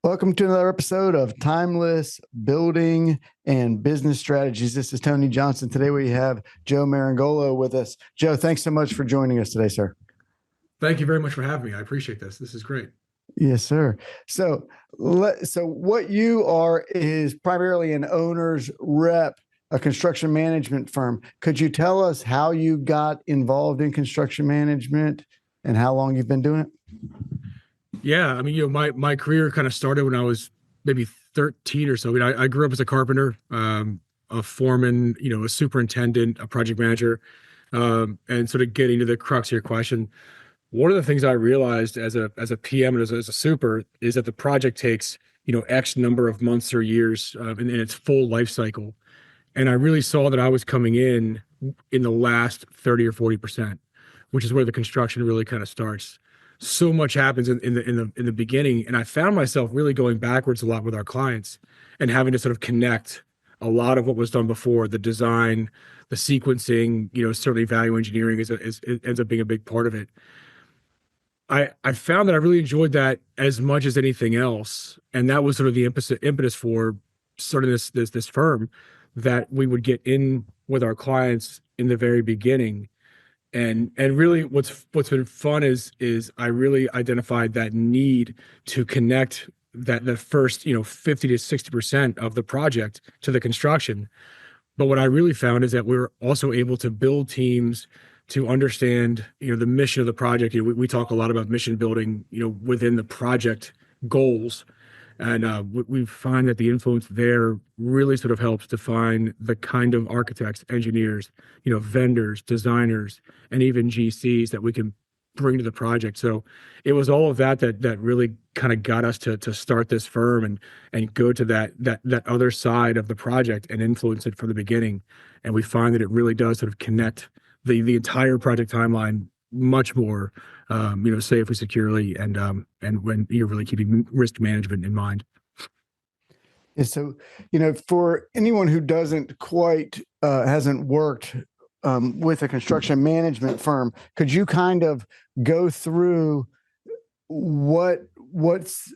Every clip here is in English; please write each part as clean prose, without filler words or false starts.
Welcome to another episode of Timeless Building and Business Strategies. This is Tony Johnson. Today we have Joe Meringolo with us. Joe, thanks so much for joining us today, sir. Thank you very much for having me. I appreciate this. This is great. Yes, sir. So what you are is primarily an owner's rep, a construction management firm. Could you tell us how you got involved in construction management and how long you've been doing it? Yeah, I mean, my career kind of started when I was maybe 13 or so. I mean, I grew up as a carpenter, a foreman, a superintendent, a project manager, and sort of getting to the crux of your question. One of the things I realized as a PM and as a super is that the project takes X number of months or years in its full life cycle, and I really saw that I was coming in the last 30 or 40%, which is where the construction really kind of starts. So much happens in the beginning, and I found myself really going backwards a lot with our clients and having to sort of connect a lot of what was done before, the design, the sequencing, certainly value engineering ends up being a big part of it. I found that I really enjoyed that as much as anything else, and that was sort of the impetus for starting this firm, that we would get in with our clients in the very beginning. And really what's been fun is I really identified that need to connect the first 50 to 60% of the project to the construction. But what I really found is that we were also able to build teams to understand the mission of the project. We talk a lot about mission building within the project goals. And we find that the influence there really sort of helps define the kind of architects, engineers, vendors, designers, and even GCs that we can bring to the project. So it was all of that really kind of got us to start this firm and go to that other side of the project and influence it from the beginning. And we find that it really does sort of connect the entire project timeline much more, safely, securely, and when you're really keeping risk management in mind. Yeah, so, for anyone who doesn't quite hasn't worked with a construction management firm, could you kind of go through what's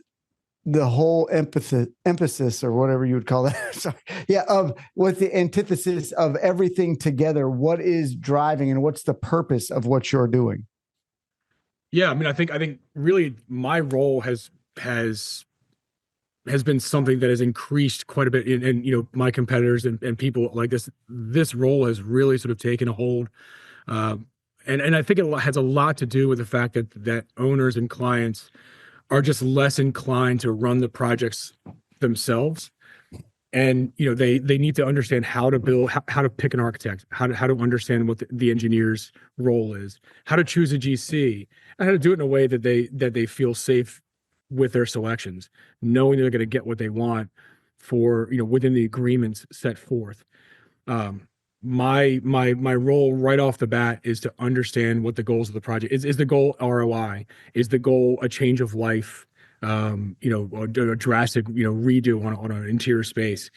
the whole emphasis or whatever you would call that? Sorry. Yeah. Of what's the antithesis of everything together? What is driving and what's the purpose of what you're doing? Yeah, I mean, I think really my role has been something that has increased quite a bit, and my competitors and people like this role has really sort of taken a hold, and I think it has a lot to do with the fact that owners and clients are just less inclined to run the projects themselves. And they need to understand how to build, how to pick an architect, how to understand what the engineer's role is, how to choose a GC, and how to do it in a way that they feel safe with their selections, knowing they're going to get what they want for within the agreements set forth. My role right off the bat is to understand what the goals of the project is. Is the goal ROI? Is the goal a change of life? A drastic, redo on an interior space?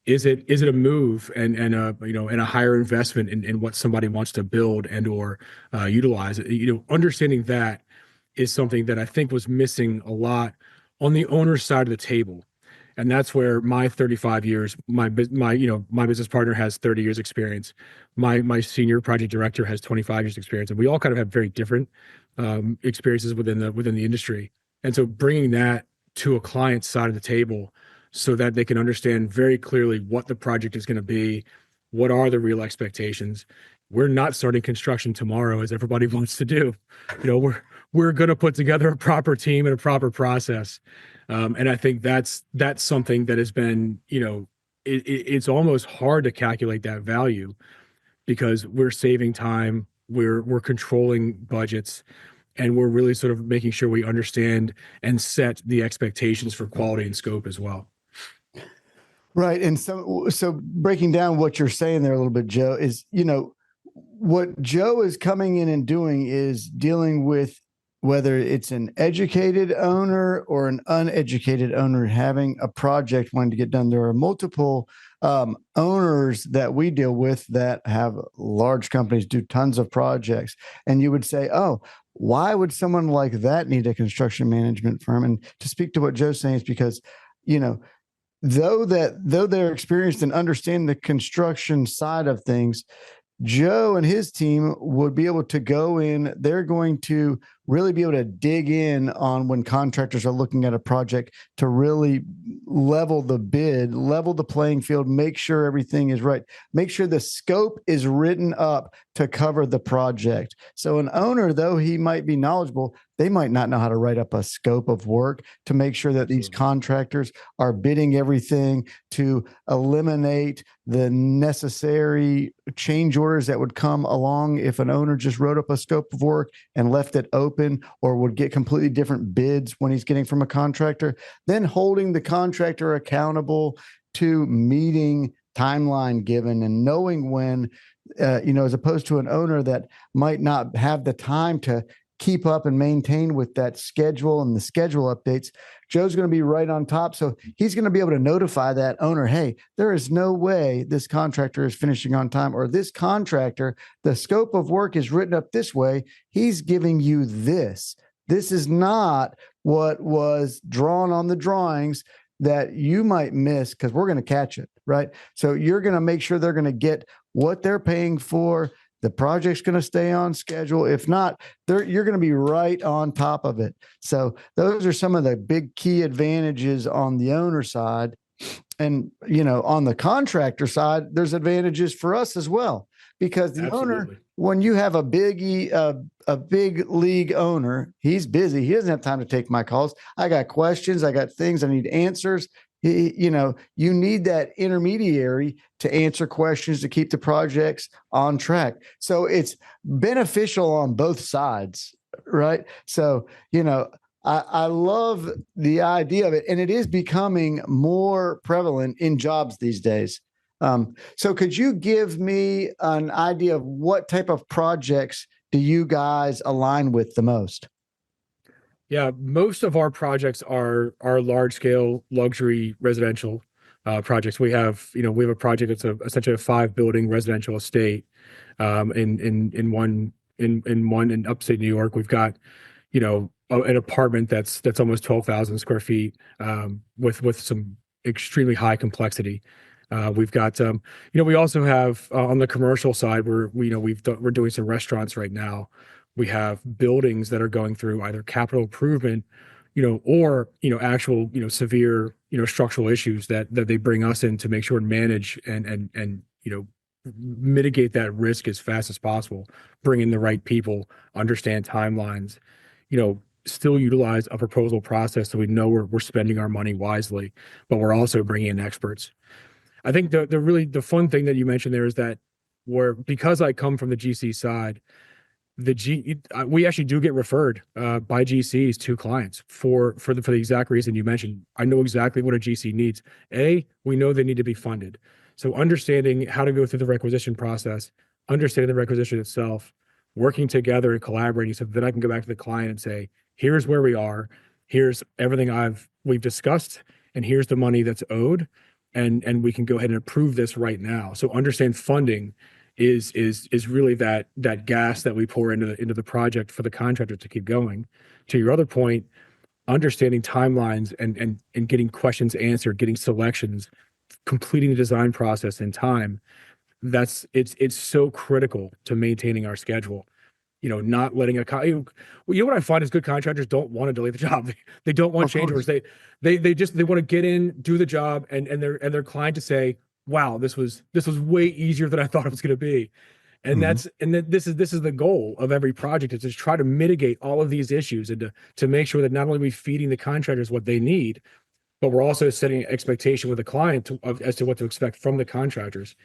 Is it a move and a higher investment in what somebody wants to build or utilize? Understanding that is something that I think was missing a lot on the owner's side of the table. And that's where my 35 years, my business partner has 30 years experience. My senior project director has 25 years experience, and we all kind of have very different experiences within the industry. And so bringing that to a client's side of the table so that they can understand very clearly what the project is going to be, what are the real expectations. We're not starting construction tomorrow as everybody wants to do. We're going to put together a proper team and a proper process. And I think that's something that has been, it's almost hard to calculate that value because we're saving time, we're controlling budgets, and we're really sort of making sure we understand and set the expectations for quality and scope as well. Right. And so breaking down what you're saying there a little bit, Joe, is, what Joe is coming in and doing is dealing with whether it's an educated owner or an uneducated owner having a project wanting to get done. There are multiple owners that we deal with that have large companies, do tons of projects. And you would say, oh, why would someone like that need a construction management firm? And to speak to what Joe's saying is because, you know, though they're experienced and understand the construction side of things, Joe and his team would be able to go in. They're going to really be able to dig in on when contractors are looking at a project to really level the bid, level the playing field, make sure everything is right, make sure the scope is written up to cover the project. So an owner, though he might be knowledgeable, they might not know how to write up a scope of work to make sure that these contractors are bidding everything to eliminate the necessary change orders that would come along if an owner just wrote up a scope of work and left it open, or would get completely different bids when he's getting from a contractor. Then holding the contractor accountable to meeting timeline given and knowing when, as opposed to an owner that might not have the time to keep up and maintain with that schedule and the schedule updates. Joe's going to be right on top. So he's going to be able to notify that owner, hey, there is no way this contractor is finishing on time, or this contractor, the scope of work is written up this way. He's giving you this. This is not what was drawn on the drawings that you might miss, because we're going to catch it, right? So you're going to make sure they're going to get what they're paying for. The project's going to stay on schedule. If not, you're going to be right on top of it. So those are some of the big key advantages on the owner side. And, on the contractor side, there's advantages for us as well, because the owner, when you have a big league owner, he's busy. He doesn't have time to take my calls. I got questions. I got things I need answers. You need that intermediary to answer questions to keep the projects on track. So it's beneficial on both sides, right? So, I love the idea of it, and it is becoming more prevalent in jobs these days. So could you give me an idea of what type of projects do you guys align with the most? Yeah, most of our projects are large scale luxury residential projects. We have a project that's essentially a 5-building residential estate in one in upstate New York. We've got an apartment that's almost 12,000 square feet with some extremely high complexity. We've got we also have on the commercial side, we're doing some restaurants right now. We have buildings that are going through either capital improvement, or actual severe structural issues that they bring us in to make sure and manage and mitigate that risk as fast as possible. Bring in the right people, understand timelines, still utilize a proposal process so we know we're spending our money wisely, but we're also bringing in experts. I think the fun thing that you mentioned there is that because I come from the GC side, we actually do get referred by GCs to clients for the exact reason you mentioned. I know exactly what a GC needs. We know they need to be funded. So understanding how to go through the requisition process, understanding the requisition itself, working together and collaborating, so that I can go back to the client and say, here's where we are, here's everything we've discussed, and here's the money that's owed, and we can go ahead and approve this right now. So understand funding is really that gas that we pour into the project for the contractor to keep going. To your other point, understanding timelines and getting questions answered, getting selections, completing the design process in time. It's so critical to maintaining our schedule. Not letting what I find is good contractors don't want to delay the job. They don't want change orders. They want to get in, do the job, and their client to say, wow, this was way easier than I thought it was going to be. And this is the goal of every project, is to try to mitigate all of these issues and to make sure that not only are we feeding the contractors what they need, but we're also setting an expectation with the client as to what to expect from the contractors.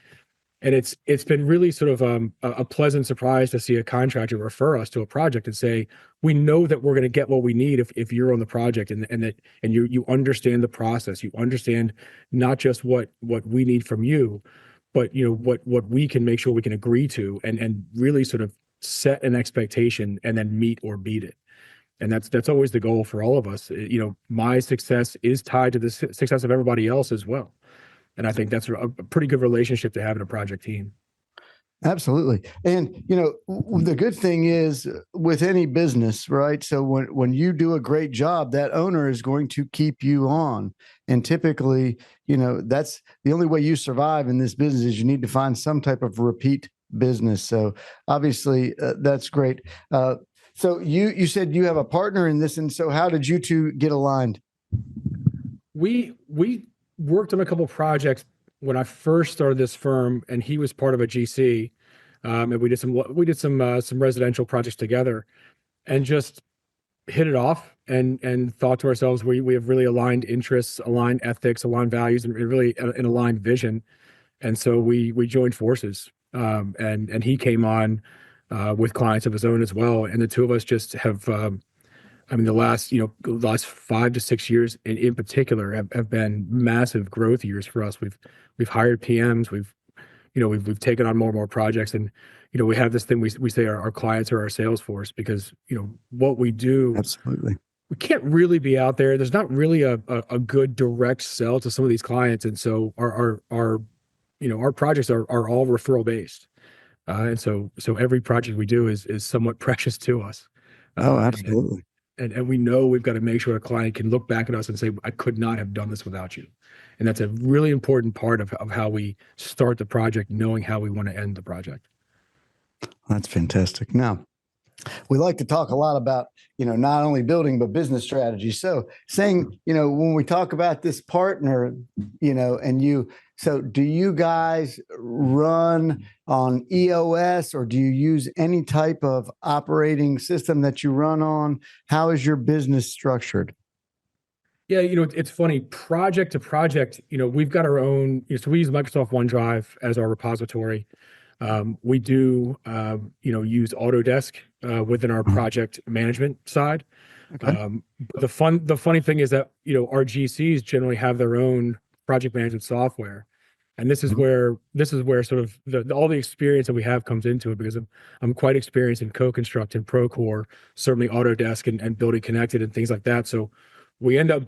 And it's been really sort of a pleasant surprise to see a contractor refer us to a project and say, we know that we're going to get what we need if you're on the project, and you understand the process, you understand not just what we need from you, but what we can make sure we can agree to, and really sort of set an expectation and then meet or beat it. And that's always the goal for all of us. My success is tied to the success of everybody else as well. And I think that's a pretty good relationship to have in a project team. Absolutely. And the good thing is with any business, right? So when you do a great job, that owner is going to keep you on. And typically, that's the only way you survive in this business is you need to find some type of repeat business. So obviously, that's great. So you said you have a partner in this, and so how did you two get aligned? We worked on a couple of projects when I first started this firm, and he was part of a GC, and we did some residential projects together, and just hit it off, and thought to ourselves, we have really aligned interests, aligned ethics, aligned values, and really an aligned vision, and so we joined forces, and he came on with clients of his own as well, and the two of us just have. I mean, the last 5 to 6 years in particular have been massive growth years for us. We've hired PMs, we've taken on more and more projects, and we have this thing we say our clients are our sales force, because what we do, Absolutely. we can't really be out there. There's not really a good direct sell to some of these clients, and so our projects are all referral based, and so every project we do is somewhat precious to us. Oh, And absolutely. and we know we've got to make sure a client can look back at us and say, I could not have done this without you. And that's a really important part of how we start the project, knowing how we want to end the project. That's fantastic. Now, we like to talk a lot about not only building but business strategy. So saying when we talk about this partner, and so do you guys run on EOS, or do you use any type of operating system that you run on? How is your business structured? Yeah, it's funny, project to project, we've got our own, so we use Microsoft OneDrive as our repository. We do, use Autodesk within our project management side. Okay. But the funny thing is that, our GCs generally have their own project management software. And this is where sort of all the experience that we have comes into it, because I'm quite experienced in co-construct and Procore, certainly Autodesk and Building Connected and things like that. So we end up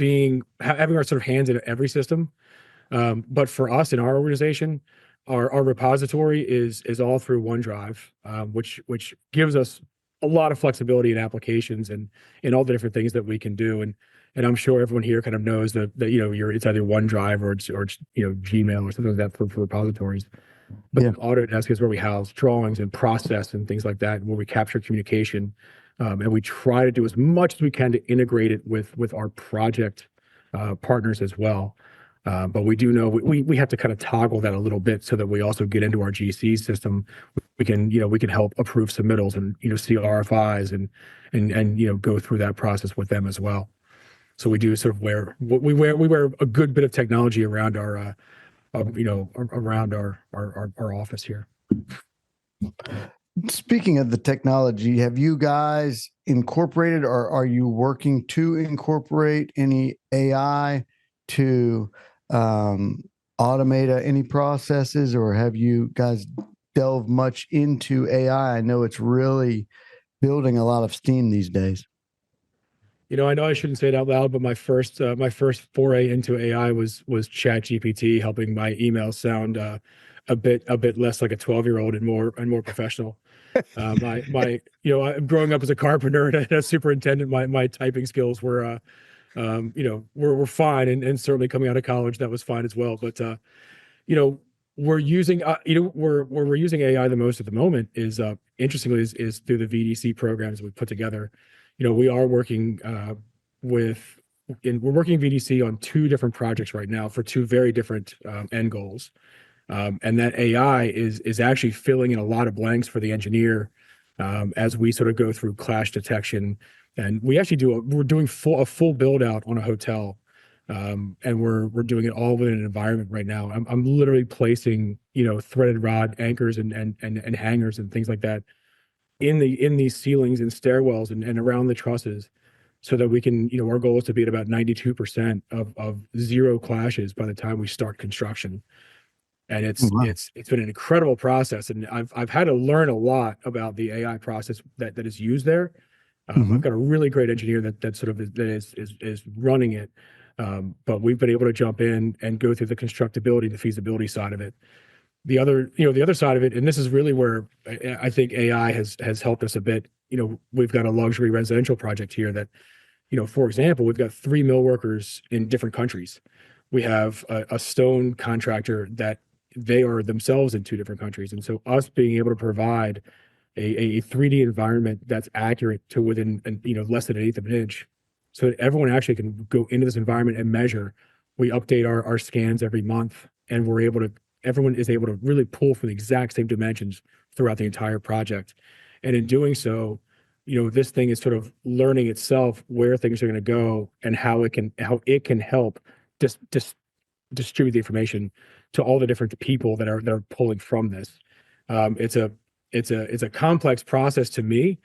having our sort of hands in every system. But for us in our organization, our repository is all through OneDrive, which gives us a lot of flexibility in applications and in all the different things that we can do. And I'm sure everyone here kind of knows that it's either OneDrive or it's Gmail or something like that for repositories. But Yeah. Autodesk is where we house drawings and process and things like that, where we capture communication, and we try to do as much as we can to integrate it with our project partners as well. But we do know we have to kind of toggle that a little bit so that we also get into our GC system. We can help approve submittals and see RFIs and go through that process with them as well. So we do sort of wear a good bit of technology around our office here. Speaking of the technology, have you guys incorporated, or are you working to incorporate any AI to automate any processes, or have you guys delved much into AI? I know it's really building a lot of steam these days. I know I shouldn't say it out loud, but my first foray into AI was ChatGPT, helping my emails sound a bit less like a 12-year-old and more professional. Growing up as a carpenter and a superintendent, my typing skills were fine, and certainly coming out of college, that was fine as well. But we're using where we're using AI the most at the moment is interestingly is through the VDC programs we put together. We are working we're working VDC on 2 different projects right now for 2 very different end goals. And that AI is actually filling in a lot of blanks for the engineer as we sort of go through clash detection. And we actually we're doing a full build out on a hotel. And we're doing it all within an environment right now. I'm literally placing, threaded rod anchors and hangers and things like that in these ceilings and stairwells and around the trusses, so that we can, our goal is to be at about 92% of zero clashes by the time we start construction. And Wow. it's been an incredible process, and I've had to learn a lot about the AI process that is used there. I've got a really great engineer that sort of is running it, but we've been able to jump in and go through the constructability, the feasibility side of it. the other side of it, and this is really where I think AI has helped us a bit. We've got a luxury residential project here that, for example, we've got 3 mill workers in different countries. We have a stone contractor that they are themselves in 2 different countries. And so us being able to provide a 3D environment that's accurate to within, less than an eighth of an inch, so that everyone actually can go into this environment and measure. We update our scans every month, and everyone is able to really pull from the exact same dimensions throughout the entire project. And in doing so, this thing is sort of learning itself where things are going to go and how it can help just distribute the information to all the different people that are pulling from this. It's a complex process to me,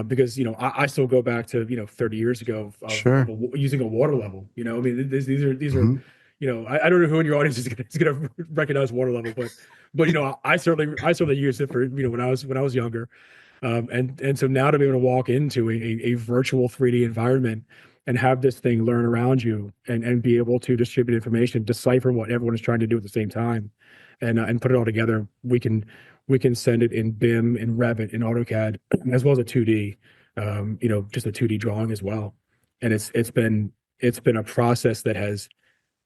because I still go back to 30 years ago Sure. using a water level. I mean, these are Mhm. I don't know who in your audience is going to recognize water level, but I certainly used it for when I was younger. And so now to be able to walk into a virtual 3D environment and have this thing learn around you and be able to distribute information, decipher what everyone is trying to do at the same time, and put it all together. We can send it in BIM, in Revit, in AutoCAD, as well as a 2D, just a 2D drawing as well. And it's been a process that has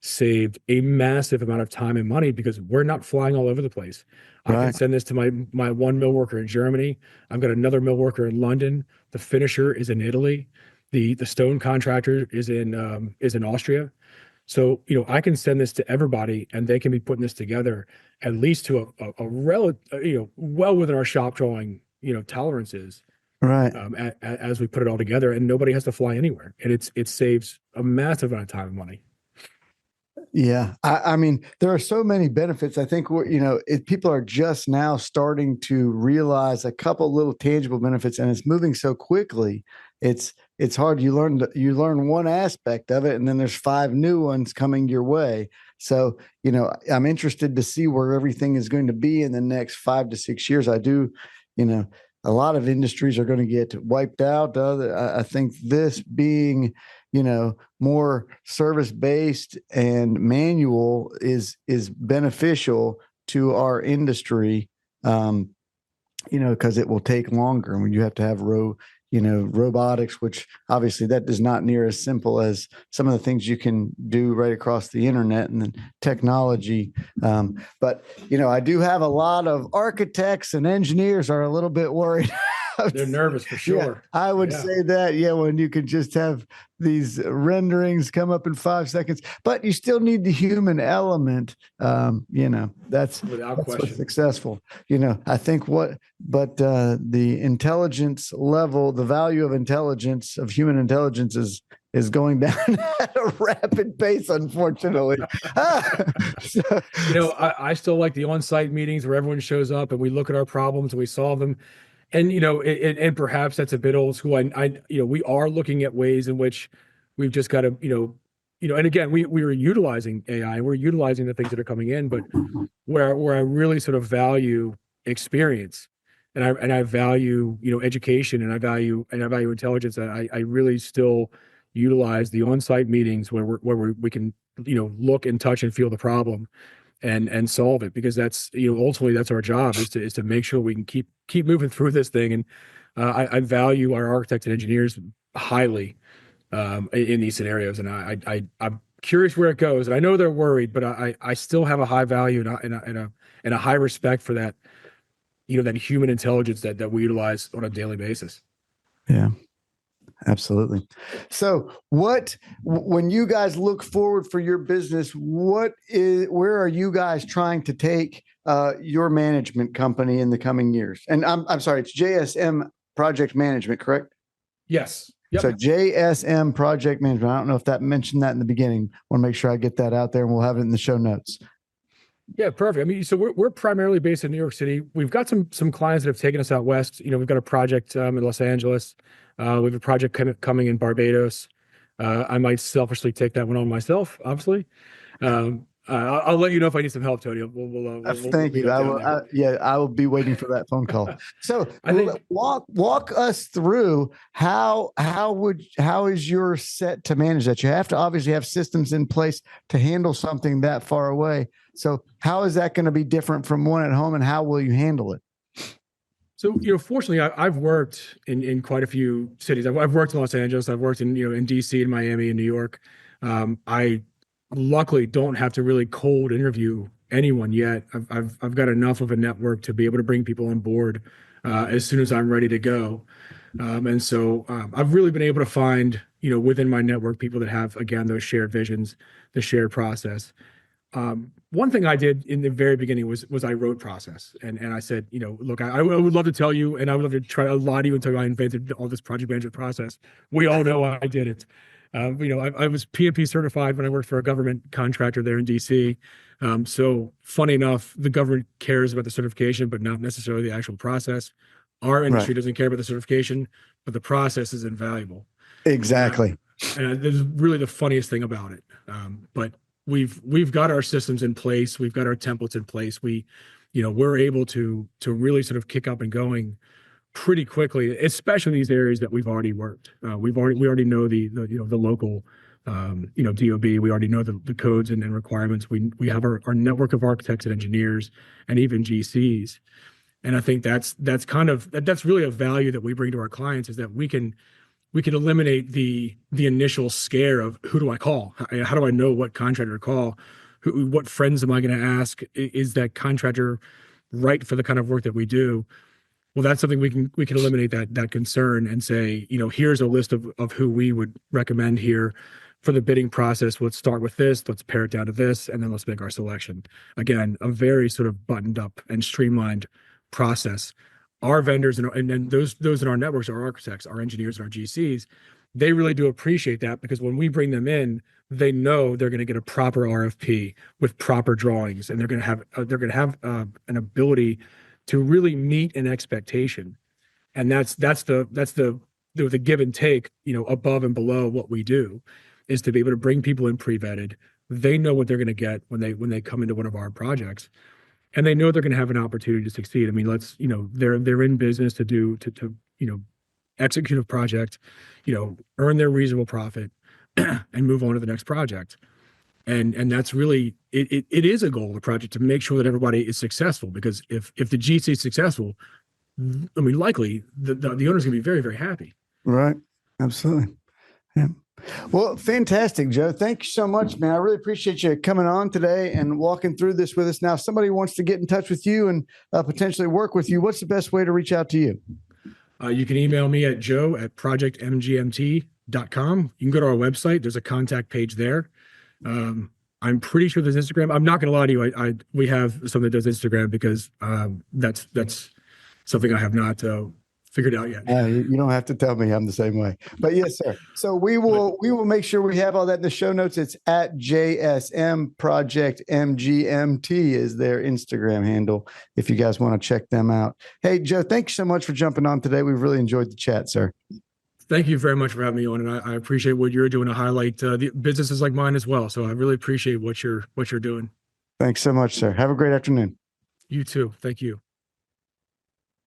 saved a massive amount of time and money because we're not flying all over the place. I can Right. send this to my 1 mill worker in Germany. I've got another mill worker in London. The finisher is in Italy. The stone contractor is in Austria. So, I can send this to everybody and they can be putting this together at least to a relative, well within our shop drawing, tolerances, Right. as we put it all together, and nobody has to fly anywhere. And it saves a massive amount of time and money. Yeah, I mean, there are so many benefits. I think people are just now starting to realize a couple little tangible benefits, and it's moving so quickly. It's hard. You learn one aspect of it, and then there's 5 new ones coming your way. So I'm interested to see where everything is going to be in the next 5 to 6 years. I do, a lot of industries are going to get wiped out. I think this being more service based and manual is beneficial to our industry, because it will take longer and when you have to have robotics, which obviously that is not near as simple as some of the things you can do right across the internet and then technology. But I do have a lot of architects and engineers are a little bit worried. They're nervous for Yeah, sure. I would Yeah. say that. Yeah, when you could just have these renderings come up in 5 seconds, but you still need the human element. That's Without what's question. successful. I think the intelligence level, the value of intelligence, of human intelligence is going down at a rapid pace, unfortunately. So, I still like the on-site meetings where everyone shows up and we look at our problems and we solve them. And and perhaps that's a bit old school. We are looking at ways in which we've just got to, and again, we are utilizing AI, we're utilizing the things that are coming in, but where I really sort of value experience, and I value education, and I value intelligence. I really still utilize the on-site meetings where we can look and touch and feel the problem and solve it, because that's ultimately that's our job, is to make sure we can keep moving through this thing. And I value our architects and engineers highly, in these scenarios, and I'm curious where it goes, and I know they're worried, but I still have a high value and a high respect for that that human intelligence that we utilize on a daily basis. yeah. Absolutely. So when you guys look forward for your business, where are you guys trying to take your management company in the coming years? And I'm sorry, it's JSM Project Management, correct? Yes. Yep. So JSM Project Management. I don't know if that mentioned that in the beginning. Want to make sure I get that out there, and we'll have it in the show notes. Yeah, perfect. I mean, so we're primarily based in New York City. We've got some clients that have taken us out west. We've got a project in Los Angeles. We have a project coming in Barbados. I might selfishly take that one on myself, obviously. I'll let you know if I need some help, Tony. We'll Thank meet you. up down there. Yeah, I will be waiting for that phone call. So I think walk us through how is your set to manage that? You have to obviously have systems in place to handle something that far away. So how is that going to be different from one at home, and how will you handle it? so. Fortunately, I've worked in quite a few cities. I've worked in Los Angeles. I've worked in DC, and Miami, and New York. I luckily don't have to really cold interview anyone yet. I've got enough of a network to be able to bring people on board as soon as I'm ready to go. And so I've really been able to find, within my network, people that have, again, those shared visions, the shared process. One thing I did in the very beginning was I wrote process, and I said, look, I would love to tell you, and I would love to try to lie to you and tell you I invented all this project management process. We all know I did it. I was PMP certified when I worked for a government contractor there in DC. So funny enough, the government cares about the certification, but not necessarily the actual process. Our industry Right. doesn't care about the certification, but the process is invaluable. Exactly. And this is really the funniest thing about it. But we've got our systems in place. We've got our templates in place. We're able to really sort of kick up and going pretty quickly, especially in these areas that we've already worked. We already know the local DOB. We already know the codes and requirements. We have our network of architects and engineers and even GCs. And I think that's really a value that we bring to our clients, is that we can eliminate the initial scare of, who do I call? How do I know what contractor to call? What friends am I going to ask? Is that contractor right for the kind of work that we do? Well, that's something we can eliminate that concern and say, here's a list of who we would recommend here for the bidding process. Let's start with this, let's pare it down to this, and then let's make our selection. Again, a very sort of buttoned up and streamlined process. Our vendors and then those in our networks, our architects, our engineers, and our GCs, they really do appreciate that, because when we bring them in, they know they're going to get a proper RFP with proper drawings, and they're going to have an ability to really meet an expectation. And that's the give and take, above and below what we do, is to be able to bring people in pre-vetted. They know what they're going to get when they come into one of our projects, and they know they're going to have an opportunity to succeed. I mean, they're in business to execute a project, earn their reasonable profit, and move on to the next project. And that's really it is a goal of the project, to make sure that everybody is successful, because if the GC is successful, I mean, likely the owner's gonna be very, very happy. Right. Absolutely. Yeah. Well, fantastic, Joe. Thank you so much, man. I really appreciate you coming on today and walking through this with us. Now, if somebody wants to get in touch with you and potentially work with you, what's the best way to reach out to you? You can email me at joe@projectmgmt.com. You can go to our website. There's a contact page there. I'm pretty sure there's Instagram. I'm not going to lie to you. We have something that does Instagram, because that's something I have not figured out yet. You don't have to tell me. I'm the same way. But yes, sir. So we will make sure we have all that in the show notes. It's at JSM Project MGMT is their Instagram handle, if you guys want to check them out. Hey, Joe, thanks so much for jumping on today. We've really enjoyed the chat, sir. Thank you very much for having me on, and I appreciate what you're doing to highlight the businesses like mine as well. So I really appreciate what you're doing. Thanks so much, sir. Have a great afternoon. You too. Thank you.